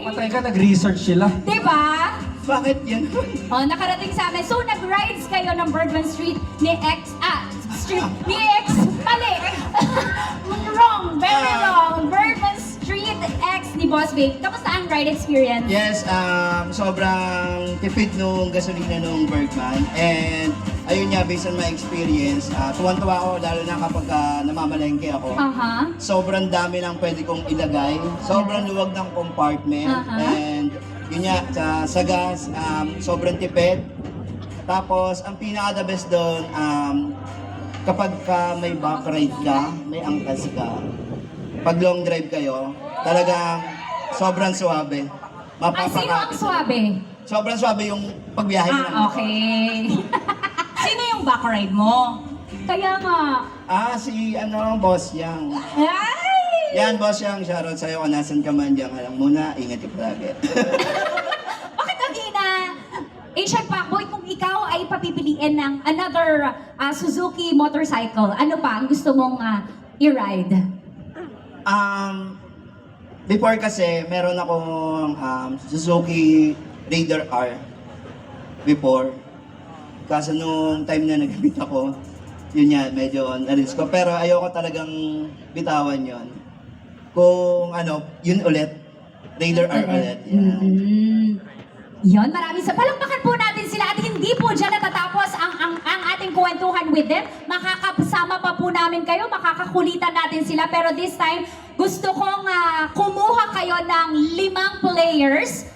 Patay ka, nag-research sila. Diba? Bakit yan? Oh, nakarating sa amin. So, nag-rides kayo ng Birdman Street ni ni mali. Wrong, very wrong. Birdman Street X ni Boss Babe. Kamusta ang ride experience? Yes, sobrang tipid nung gasolina nung Bergman. And ayun nga, based on my experience, tuwan-tuwa ako lalo na kapag namamalengke ako. Aha. Sobrang dami ng pwede kong ilagay. Sobrang luwag ng compartment. And yun nga, sa gas, sobrang tipid. Tapos, ang pinaka-the best doon, kapag may back ride ka, may angkas ka, pag long drive kayo, talagang sobrang suwabe. Ay, sino ang swabe? Sobrang suwabe yung pagbiyahe nila. Okay. Sino yung back ride mo? Kaya nga. Si Boss Yang. Ay! Yan, Boss Yang, shoutout sa'yo kung nasan ka man dyan. Alam muna, ingat yung palagi. Bakit kanina, Asian Pacboy, kung ikaw ay papipiliin ng another Suzuki motorcycle, ano pa ang gusto mong i-ride? Before kasi, meron akong Suzuki Raider R. Before. Kaso nung time na nag-bit ako, yun yan, medyo na-risk ko. Pero ayoko talagang bitawan yon. Kung yun ulit. Raider R ulit. Yan. Yon, maraming palakpakan po natin sila at hindi po dyan natatapos ang ating kwentuhan with them. Makakasama pa po namin kayo, makakakulitan natin sila. Pero this time, gusto kong kumuha kayo ng 5 players